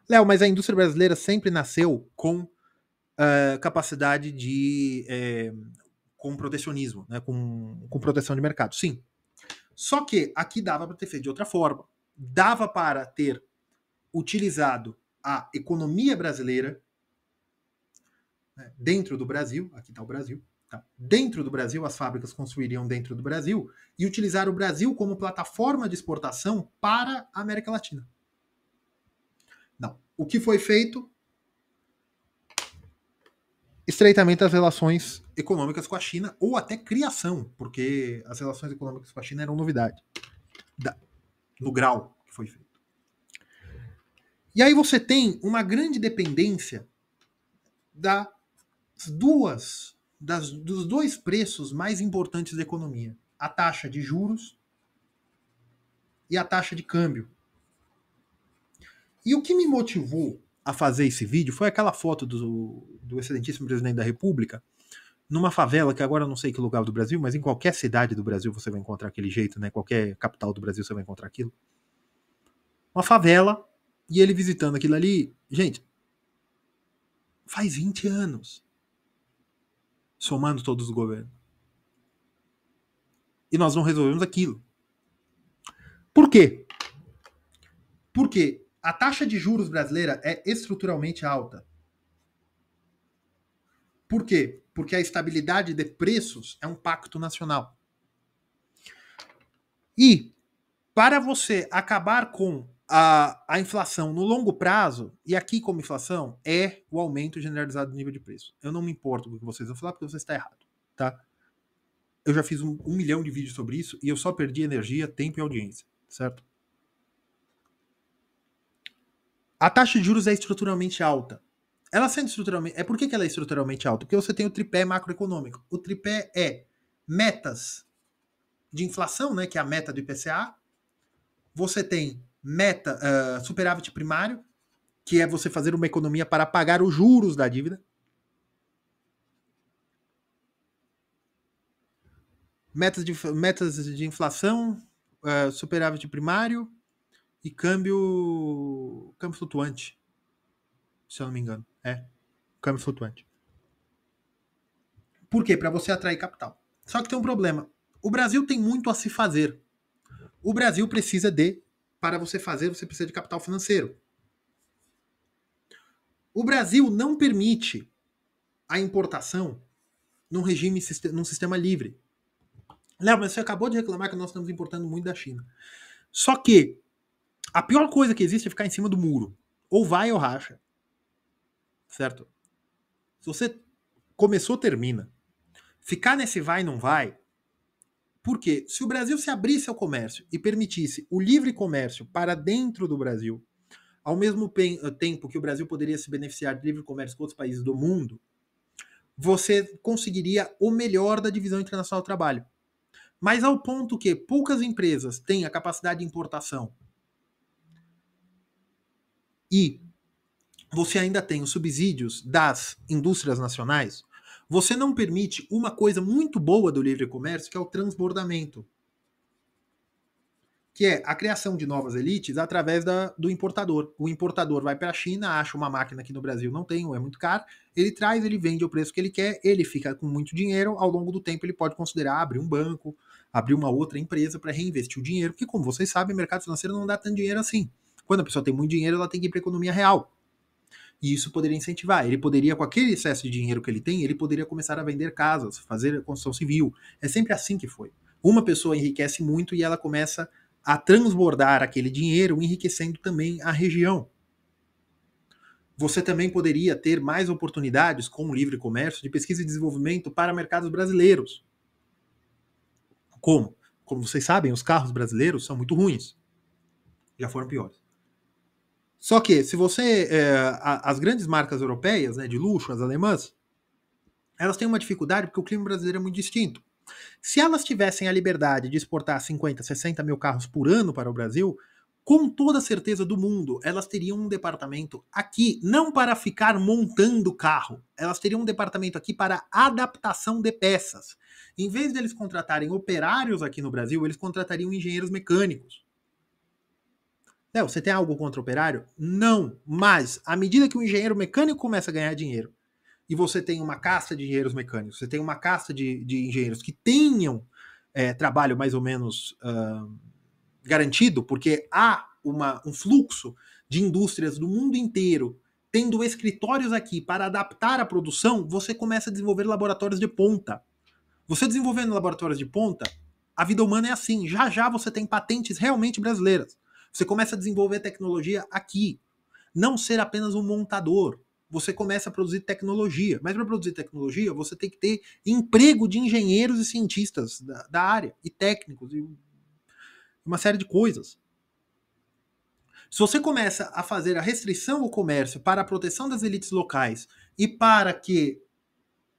Léo, mas a indústria brasileira sempre nasceu com capacidade de... com protecionismo, né? com proteção de mercado. Sim. Só que aqui dava para ter feito de outra forma. Dava para ter utilizado a economia brasileira, né, dentro do Brasil, aqui está o Brasil, tá? Dentro do Brasil, as fábricas construiriam dentro do Brasil e utilizar o Brasil como plataforma de exportação para a América Latina. Não. O que foi feito? Estreitamento das relações econômicas com a China, ou até criação, porque as relações econômicas com a China eram novidade. No grau que foi feito. E aí você tem uma grande dependência dos dois preços mais importantes da economia. A taxa de juros e a taxa de câmbio. E o que me motivou a fazer esse vídeo foi aquela foto do excelentíssimo presidente da República numa favela, que agora eu não sei que lugar do Brasil, mas em qualquer cidade do Brasil você vai encontrar aquele jeito, né? Qualquer capital do Brasil você vai encontrar aquilo. Uma favela, e ele visitando aquilo ali. Gente, faz 20 anos. Somando todos os governos. E nós não resolvemos aquilo. Por quê? Porque a taxa de juros brasileira é estruturalmente alta. Por quê? Porque a estabilidade de preços é um pacto nacional. E para você acabar com a inflação no longo prazo, e aqui como inflação, é o aumento generalizado do nível de preço. Eu não me importo com o que vocês vão falar, porque você está errado. Tá? Eu já fiz um milhão de vídeos sobre isso e eu só perdi energia, tempo e audiência. Certo? A taxa de juros é estruturalmente alta. Ela sendo estruturalmente... Por que ela é estruturalmente alta? Porque você tem o tripé macroeconômico. O tripé é metas de inflação, né, que é a meta do IPCA. Você tem superávit primário, que é você fazer uma economia para pagar os juros da dívida. Metas de inflação, superávit primário e câmbio flutuante. Se eu não me engano. Câmbio flutuante. Por quê? Para você atrair capital. Só que tem um problema. O Brasil tem muito a se fazer. O Brasil precisa para você fazer, você precisa de capital financeiro. O Brasil não permite a importação num sistema livre. Léo, mas você acabou de reclamar que nós estamos importando muito da China. Só que a pior coisa que existe é ficar em cima do muro. Ou vai ou racha. Certo? Se você começou, termina. Ficar nesse vai e não vai. Porque se o Brasil se abrisse ao comércio e permitisse o livre comércio para dentro do Brasil, ao mesmo tempo que o Brasil poderia se beneficiar de livre comércio com outros países do mundo, você conseguiria o melhor da divisão internacional do trabalho. Mas ao ponto que poucas empresas têm a capacidade de importação e você ainda tem os subsídios das indústrias nacionais, você não permite uma coisa muito boa do livre comércio, que é o transbordamento. Que é a criação de novas elites através do importador. O importador vai para a China, acha uma máquina que no Brasil não tem, ou é muito caro, ele traz, ele vende o preço que ele quer, ele fica com muito dinheiro, ao longo do tempo ele pode considerar abrir um banco, abrir uma outra empresa para reinvestir o dinheiro, porque como vocês sabem, o mercado financeiro não dá tanto dinheiro assim. Quando a pessoa tem muito dinheiro, ela tem que ir para a economia real. E isso poderia incentivar. Ele poderia, com aquele excesso de dinheiro que ele tem, ele poderia começar a vender casas, fazer construção civil. É sempre assim que foi. Uma pessoa enriquece muito e ela começa a transbordar aquele dinheiro, enriquecendo também a região. Você também poderia ter mais oportunidades com o livre comércio de pesquisa e desenvolvimento para mercados brasileiros. Como? Como vocês sabem, os carros brasileiros são muito ruins. Já foram piores. Só que, se você... as grandes marcas europeias, né, de luxo, as alemãs, elas têm uma dificuldade porque o clima brasileiro é muito distinto. Se elas tivessem a liberdade de exportar 50, 60 mil carros por ano para o Brasil, com toda certeza do mundo, elas teriam um departamento aqui, não para ficar montando carro, elas teriam um departamento aqui para adaptação de peças. Em vez de eles contratarem operários aqui no Brasil, eles contratariam engenheiros mecânicos. Léo, você tem algo contra o operário? Não, mas à medida que o engenheiro mecânico começa a ganhar dinheiro, e você tem uma casta de engenheiros mecânicos, você tem uma casta de engenheiros que tenham trabalho mais ou menos garantido, porque há um fluxo de indústrias do mundo inteiro tendo escritórios aqui para adaptar a produção, você começa a desenvolver laboratórios de ponta. Você desenvolvendo laboratórios de ponta, a vida humana é assim. Já já você tem patentes realmente brasileiras. Você começa a desenvolver tecnologia aqui. Não ser apenas um montador. Você começa a produzir tecnologia. Mas para produzir tecnologia, você tem que ter emprego de engenheiros e cientistas da área, e técnicos, e uma série de coisas. Se você começa a fazer a restrição ao comércio para a proteção das elites locais e para que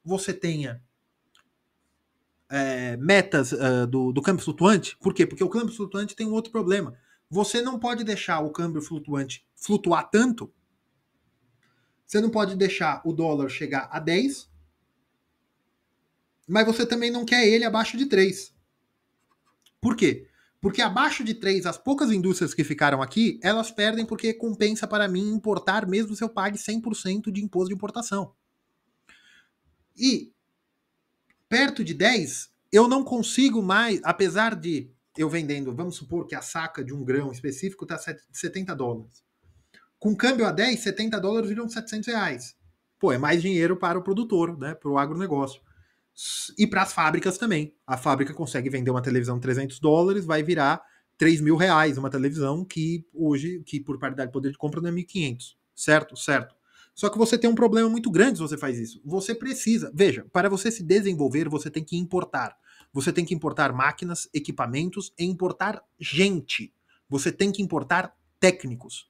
você tenha metas do câmbio flutuante, por quê? Porque o câmbio flutuante tem um outro problema. Você não pode deixar o câmbio flutuante flutuar tanto. Você não pode deixar o dólar chegar a 10, mas você também não quer ele abaixo de 3. Por quê? Porque abaixo de 3, as poucas indústrias que ficaram aqui, elas perdem porque compensa para mim importar mesmo se eu pague 100% de imposto de importação. E perto de 10, eu não consigo mais, apesar de eu vendendo, vamos supor que a saca de um grão específico está $70. Com câmbio a 10, $70 viram R$700. Pô, é mais dinheiro para o produtor, né, para o agronegócio. E para as fábricas também. A fábrica consegue vender uma televisão $300, vai virar R$3.000 uma televisão que hoje, que por paridade de poder de compra, não é 1.500. Certo? Certo. Só que você tem um problema muito grande se você faz isso. Você precisa, veja, para você se desenvolver, você tem que importar. Você tem que importar máquinas, equipamentos e importar gente. Você tem que importar técnicos.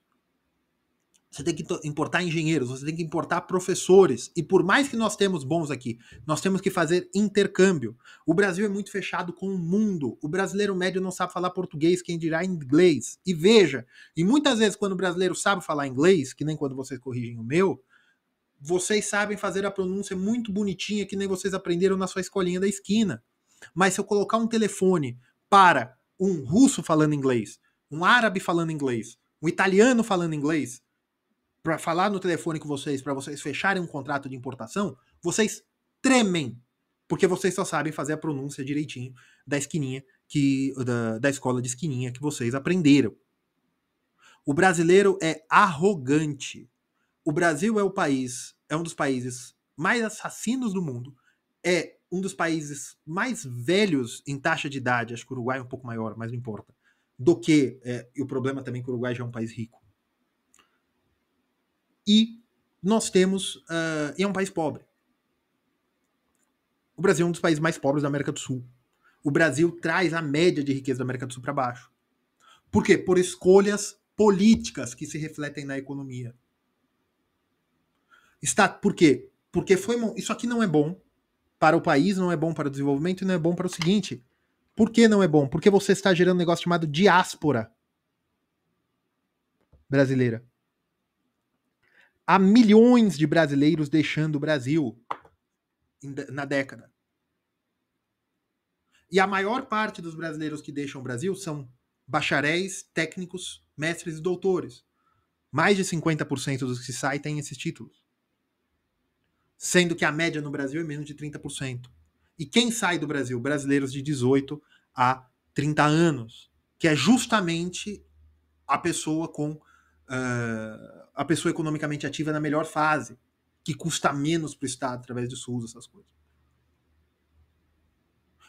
Você tem que importar engenheiros, você tem que importar professores. E por mais que nós temos bons aqui, nós temos que fazer intercâmbio. O Brasil é muito fechado com o mundo. O brasileiro médio não sabe falar português, quem dirá inglês. E veja, e muitas vezes quando o brasileiro sabe falar inglês, que nem quando vocês corrigem o meu, vocês sabem fazer a pronúncia muito bonitinha, que nem vocês aprenderam na sua escolinha da esquina. Mas se eu colocar um telefone para um russo falando inglês, um árabe falando inglês, um italiano falando inglês, para falar no telefone com vocês, para vocês fecharem um contrato de importação, vocês tremem, porque vocês só sabem fazer a pronúncia direitinho da esquininha, da escola de esquininha que vocês aprenderam. O brasileiro é arrogante. O Brasil é um dos países mais assassinos do mundo, é um dos países mais velhos em taxa de idade, acho que o Uruguai é um pouco maior, mas não importa, do que, e o problema também é que o Uruguai já é um país rico. E nós temos, e é um país pobre. O Brasil é um dos países mais pobres da América do Sul. O Brasil traz a média de riqueza da América do Sul para baixo. Por quê? Por escolhas políticas que se refletem na economia. Por quê? Porque isso aqui não é bom para o país, não é bom para o desenvolvimento e não é bom para o seguinte. Por que não é bom? Porque você está gerando um negócio chamado diáspora brasileira. Há milhões de brasileiros deixando o Brasil na década. E a maior parte dos brasileiros que deixam o Brasil são bacharéis, técnicos, mestres e doutores. Mais de 50% dos que saem têm esses títulos. Sendo que a média no Brasil é menos de 30%. E quem sai do Brasil? Brasileiros de 18 a 30 anos. Que é justamente a pessoa a pessoa economicamente ativa na melhor fase. Que custa menos para o Estado através do SUS, essas coisas.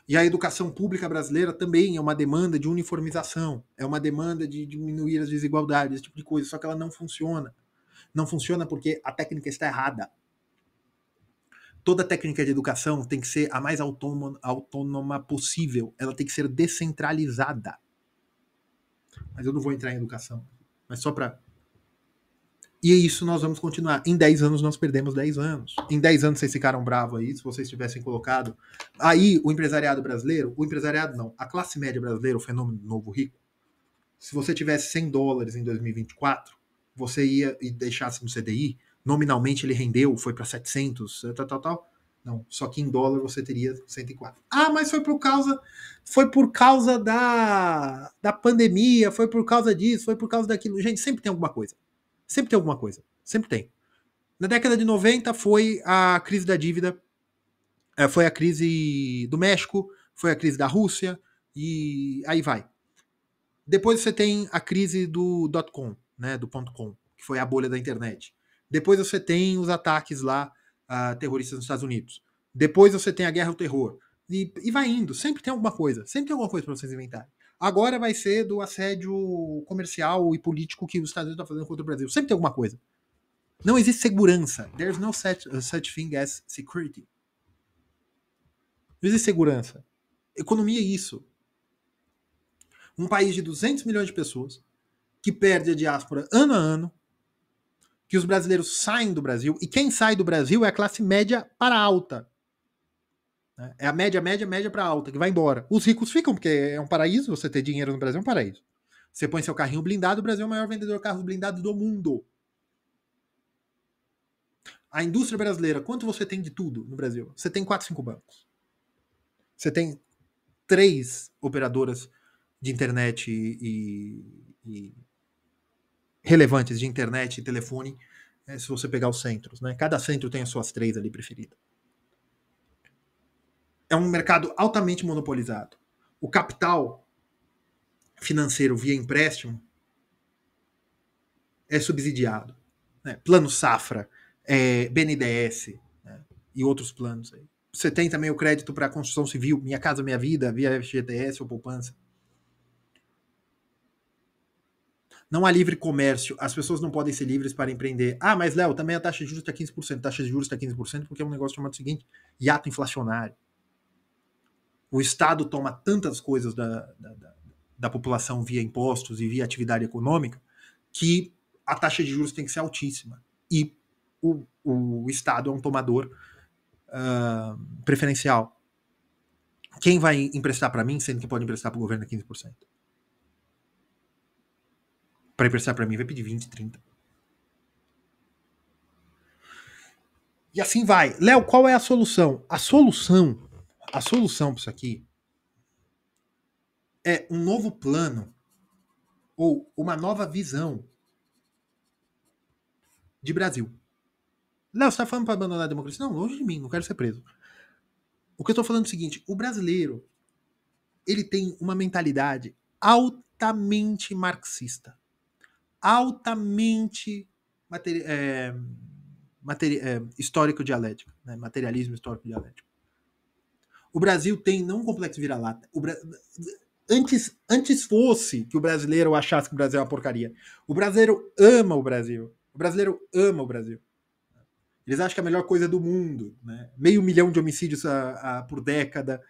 E a educação pública brasileira também é uma demanda de uniformização, é uma demanda de diminuir as desigualdades, esse tipo de coisa, só que ela não funciona. Não funciona porque a técnica está errada. Toda técnica de educação tem que ser a mais autônoma possível, ela tem que ser descentralizada. Mas eu não vou entrar em educação, mas só para... E é isso, nós vamos continuar. Em 10 anos nós perdemos 10 anos. Em 10 anos vocês ficaram bravos aí, se vocês tivessem colocado. Aí o empresariado brasileiro, a classe média brasileira, o fenômeno novo rico, Se você tivesse $100 em 2024, você ia e deixasse no CDI, nominalmente ele rendeu, foi para 700, tal. Não, só que em dólar você teria 104. Ah, mas foi por causa da pandemia, foi por causa disso, foi por causa daquilo. Gente, sempre tem alguma coisa. Sempre tem alguma coisa. Sempre tem. Na década de 90 foi a crise da dívida, foi a crise do México, foi a crise da Rússia, e aí vai. Depois você tem a crise do .com, né, do .com, que foi a bolha da internet. Depois você tem os ataques lá terroristas nos Estados Unidos. Depois você tem a guerra ao terror. E vai indo. Sempre tem alguma coisa. Sempre tem alguma coisa para vocês inventarem. Agora vai ser do assédio comercial e político que os Estados Unidos estão fazendo contra o Brasil. Sempre tem alguma coisa. Não existe segurança. There's no such thing as security. Não existe segurança. Economia é isso. Um país de 200 milhões de pessoas que perde a diáspora ano a ano, que os brasileiros saem do Brasil, e quem sai do Brasil é a classe média para alta. É a média para alta, que vai embora. Os ricos ficam, porque é um paraíso, você ter dinheiro no Brasil é um paraíso. Você põe seu carrinho blindado, o Brasil é o maior vendedor de carros blindados do mundo. A indústria brasileira, quanto você tem de tudo no Brasil? Você tem 4, 5 bancos. Você tem 3 operadoras de internet e relevantes de internet e telefone, se você pegar os centros. Né? Cada centro tem as suas 3 ali preferidas. É um mercado altamente monopolizado. O capital financeiro via empréstimo é subsidiado. Né? Plano Safra, BNDES, né? E outros planos. Aí. Você tem também o crédito para construção civil, Minha Casa Minha Vida, via FGTS ou poupança. Não há livre comércio, as pessoas não podem ser livres para empreender. Ah, mas Léo, também a taxa de juros está 15%. A taxa de juros está 15% porque é um negócio chamado o seguinte, hiato inflacionário. O Estado toma tantas coisas da população via impostos e via atividade econômica que a taxa de juros tem que ser altíssima. E o Estado é um tomador preferencial. Quem vai emprestar para mim, sendo que pode emprestar para o governo a 15%? Para emprestar para mim vai pedir 20, 30. E assim vai. Léo, qual é a solução? A solução para isso aqui é um novo plano ou uma nova visão de Brasil. Léo, você tá falando para abandonar a democracia? Não, longe de mim, não quero ser preso. O que eu tô falando é o seguinte, o brasileiro, ele tem uma mentalidade altamente marxista. Altamente histórico-dialético. Né? Materialismo histórico-dialético. O Brasil tem não um complexo vira-lata. Antes fosse que o brasileiro achasse que o Brasil é uma porcaria. O brasileiro ama o Brasil. O brasileiro ama o Brasil. Eles acham que é a melhor coisa do mundo. Né? 500 mil de homicídios por década.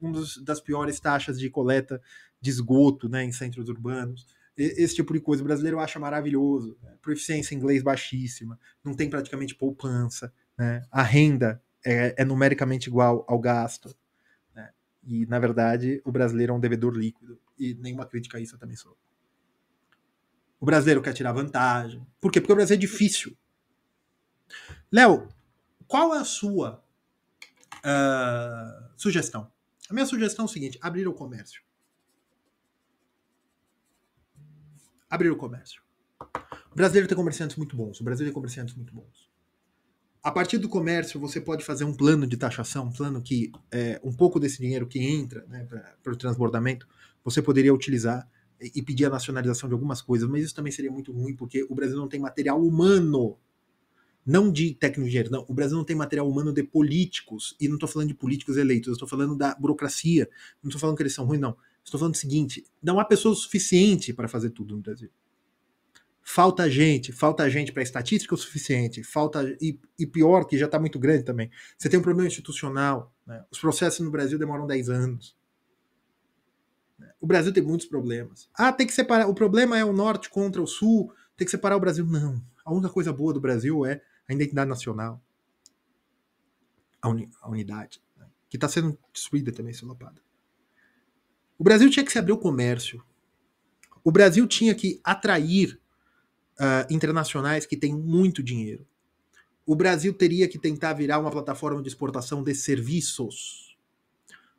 Uma das piores taxas de coleta de esgoto, né, em centros urbanos. Esse tipo de coisa o brasileiro acha maravilhoso. Né? Proficiência em inglês baixíssima. Não tem praticamente poupança. Né? A renda é numericamente igual ao gasto. Né? E, na verdade, o brasileiro é um devedor líquido. E nenhuma crítica a isso eu também sou. O brasileiro quer tirar vantagem. Por quê? Porque o Brasil é difícil. Léo, qual é a sua sugestão? A minha sugestão é o seguinte: abrir o comércio. Abrir o comércio. O brasileiro tem comerciantes muito bons. O Brasil tem comerciantes muito bons. A partir do comércio, você pode fazer um plano de taxação, um plano que um pouco desse dinheiro que entra, né, para o transbordamento, você poderia utilizar e pedir a nacionalização de algumas coisas, mas isso também seria muito ruim, porque o Brasil não tem material humano, não de tecnologia, não. O Brasil não tem material humano de políticos, e não estou falando de políticos eleitos, eu estou falando da burocracia, não estou falando que eles são ruins, não. Estou falando o seguinte, não há pessoas suficientes para fazer tudo no Brasil. Falta gente para estatística o suficiente, e pior, que já está muito grande também. Você tem um problema institucional, né? Os processos no Brasil demoram 10 anos. O Brasil tem muitos problemas. Tem que separar, o problema é o norte contra o sul, tem que separar o Brasil. Não, a única coisa boa do Brasil é a identidade nacional, a unidade, né? Que está sendo destruída também, solapada. O Brasil tinha que se abrir o comércio. O Brasil tinha que atrair internacionais que têm muito dinheiro. O Brasil teria que tentar virar uma plataforma de exportação de serviços.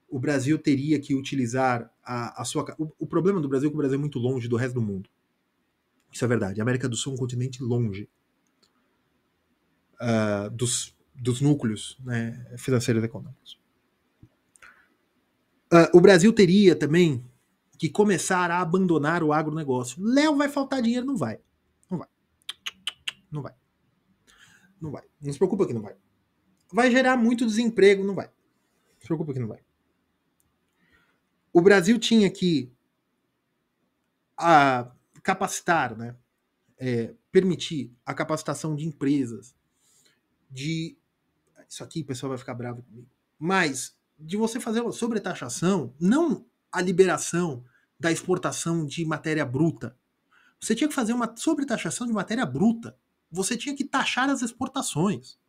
O Brasil teria que utilizar a sua. O problema do Brasil é que o Brasil é muito longe do resto do mundo. Isso é verdade. A América do Sul é um continente longe dos núcleos, né, financeiros e econômicos. O Brasil teria também que começar a abandonar o agronegócio. Léo, vai faltar dinheiro? Não vai. Não vai. Não vai. Não vai. Não se preocupa que não vai. Vai gerar muito desemprego? Não vai. Não se preocupa que não vai. O Brasil tinha que capacitar, né, permitir a capacitação de empresas, de... Isso aqui o pessoal vai ficar bravo comigo. Mas de você fazer uma sobretaxação, não a liberação da exportação de matéria bruta. Você tinha que fazer uma sobretaxação de matéria bruta. Você tinha que taxar as exportações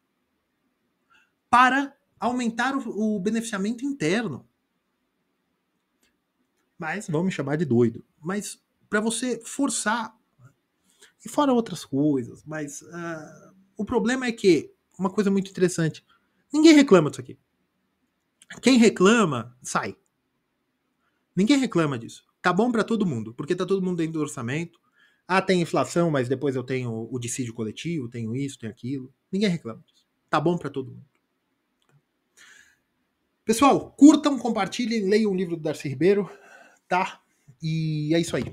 para aumentar o beneficiamento interno. Mas vão me chamar de doido. Mas para você forçar, e fora outras coisas, mas o problema é que, uma coisa muito interessante, ninguém reclama disso aqui. Quem reclama, sai. Ninguém reclama disso. Tá bom para todo mundo, porque tá todo mundo dentro do orçamento. Tem inflação, mas depois eu tenho o dissídio coletivo, tenho isso, tenho aquilo. Ninguém reclama disso. Tá bom para todo mundo. Pessoal, curtam, compartilhem, leiam o livro do Darcy Ribeiro, tá? E é isso aí.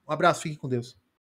Um abraço, fiquem com Deus.